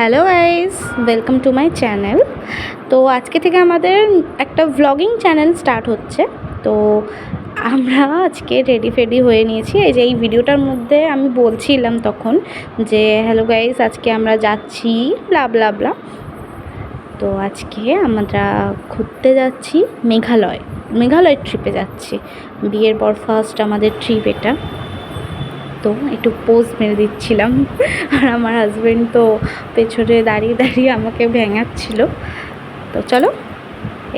Hello guys, welcome to my channel. তো আজকে থেকে আমাদের একটা ভ্লগিং চ্যানেল স্টার্ট হচ্ছে। তো আমরা আজকে রেডি হয়ে নিয়েছি। এই যে এই ভিডিওটার মধ্যে আমি বলছিলাম তখন যে হ্যালো গাইস, আজকে আমরা যাচ্ছি ব্লা ব্লা ব্লা। তো আজকে আমরা ঘুরতে যাচ্ছি মেঘালয় ট্রিপে যাচ্ছি। বিয়ের পর ফার্স্ট আমাদের ট্রিপ এটা। তো একটু পোজ মেরে দিচ্ছিলাম আর আমার হাজব্যান্ড তো পেছনে দাঁড়িয়ে আমাকে ভেঙাচ্ছিল। তো চলো,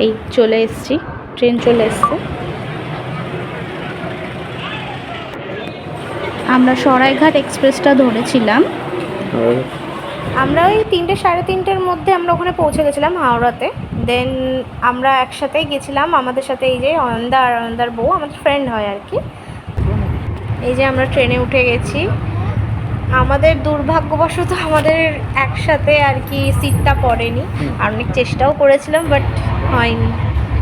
এই চলে এসেছি, ট্রেন চলে এসছে। আমরা সরাইঘাট এক্সপ্রেসটা ধরেছিলাম। আমরা ওই 3টে সাড়ে 3টের মধ্যে আমরা ওখানে পৌঁছে গেছিলাম হাওড়াতে। দেন আমরা একসাথেই গেছিলাম, আমাদের সাথে এই যে অয়নদার বউ, আমাদের ফ্রেন্ড হয় আর কি। এই যে আমরা ট্রেনে উঠে গেছি। আমাদের দুর্ভাগ্যবশত আমাদের একসাথে আর কি সিটটা পড়েনি। আর অনেক চেষ্টাও করেছিলাম, বাট হয়নি।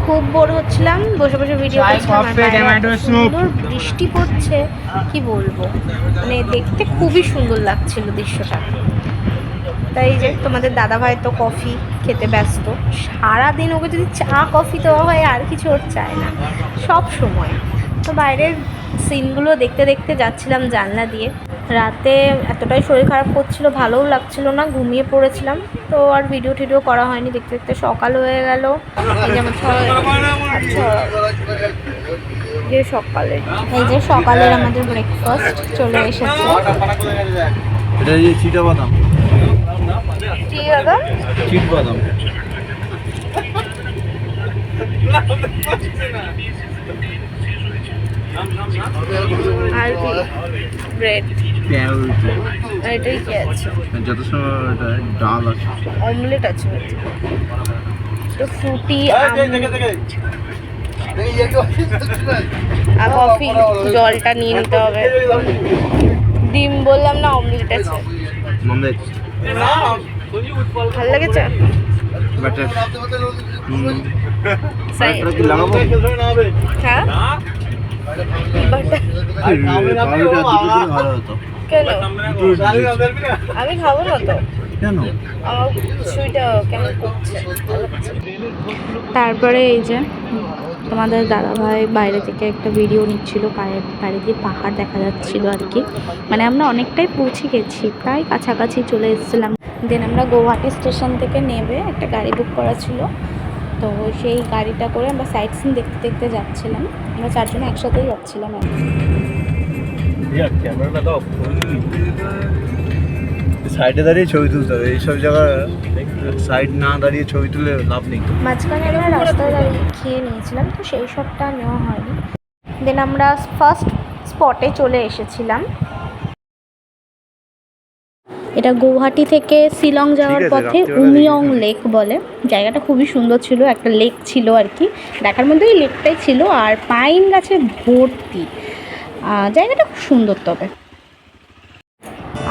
খুব বোর হচ্ছিলাম, বসে বসে ভিডিও করছিলাম। সুন্দর বৃষ্টি পড়ছে, কি বলবো, মানে দেখতে খুবই সুন্দর লাগছিল দৃশ্যটা। তাই যে তোমাদের দাদাভাই তো কফি খেতে ব্যস্ত। সারাদিন ওকে যদি চা কফি দেওয়া হয় আর কিছু ওর চায় না, সব সময়। তো বাইরের সিনগুলো দেখতে দেখতে যাচ্ছিলাম জানলা দিয়ে। রাতে এতটাই শরীর খারাপ করছিল, ভালোও লাগছিল না, ঘুমিয়ে পড়েছিলাম। তো আর ভিডিও টিডিও করা হয়নি। দেখতে দেখতে সকাল হয়ে গেল। এই যে সকালের আমাদের ব্রেকফাস্ট চলে এসেছে। এটা এই চিটা বাদাম। চিট বাদাম। আর কি ব্রেড, পাউরুটি। এটাই কি আছে? যত সময় এটা ডাল আছে, অমলেট আছে, তো ফ্রুটি আর কফি। জলটা নিয়ে নিতে হবে। ডিম বললাম না, অমলেট আছে। ভালো লেগেছে। বাটার কি লাগাবো? হ্যাঁ, ভালো হতো। কেন? আমি খাবো না তো। কেন? আমার সুইটা কেমন করছে। তারপরে এই যে তোমাদের দাদাভাই বাইরে থেকে একটা ভিডিও নিচ্ছিল। বাইরে দিয়ে পাহাড় দেখা যাচ্ছিল আর কি। মানে আমরা অনেকটাই পৌঁছে গেছি, প্রায় কাছাকাছি চলে এসেছিলাম। দেন আমরা গৌহাটি স্টেশন থেকে নেমে একটা গাড়ি বুক করা ছিল। তো সেই গাড়িটা করে আমরা সাইট সিন দেখতে দেখতে যাচ্ছিলাম। আমরা 4 জন একসাথেই যাচ্ছিলাম। সাইডে দাঁড়িয়ে ছবি তুলতে হবে, এইসব জায়গায় সাইড না দাঁড়িয়ে ছবি তুলে লাভ নেই। মাঝখানে আমরা রাস্তায় দাঁড়িয়ে খেয়ে নিয়েছিলাম, তো সেই সবটা নেওয়া হয়নি। দেন আমরা ফার্স্ট স্পটে চলে এসেছিলাম। এটা গৌহাটি থেকে শিলং যাওয়ার পথে উমিয়ং লেক বলে। জায়গাটা খুবই সুন্দর ছিল, একটা লেক ছিল আর কি, দেখার মধ্যে এই লেকটাই ছিল। আর পাইন গাছে ভর্তি, জায়গাটা খুব সুন্দর। তবে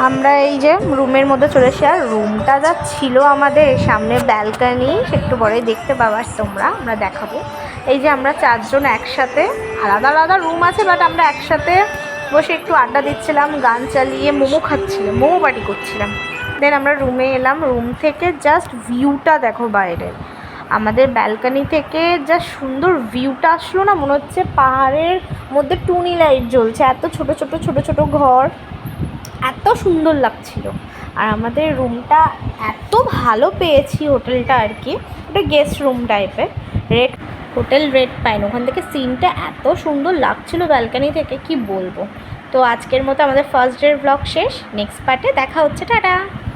আমরা এই যে রুমের মধ্যে চলে এসে, আর রুমটা যা ছিল আমাদের সামনে ব্যালকনি, একটু পরে দেখতে পাবা তোমরা, আমরা দেখাবো। এই যে আমরা 4 জন একসাথে, আলাদা আলাদা রুম আছে, বাট আমরা একসাথে বসে একটু আড্ডা দিচ্ছিলাম, গান চালিয়ে মোমো খাচ্ছিলাম, মোমো পার্টি করছিলাম। দেন আমরা রুমে এলাম। রুম থেকে জাস্ট ভিউটা দেখো বাইরের। আমাদের ব্যালকনি থেকে যা সুন্দর ভিউটা আসলো না, মনে হচ্ছে পাহাড়ের মধ্যে টুনি লাইট জ্বলছে। এত ছোট ছোট ঘর, এত সুন্দর লাগছিল। আর আমাদের রুমটা এত ভালো পেয়েছি, হোটেলটা আর কি, ওটা গেস্ট রুম টাইপের। হোটেল রেড পাইন, ওখান থেকে সিনটা এত সুন্দর লাগছিল ব্যালকনি থেকে, কি বলবো। তো আজকের মতো আমাদের ফার্স্ট ডের ব্লগ শেষ। নেক্সট পার্টে দেখা হচ্ছে, টাটা।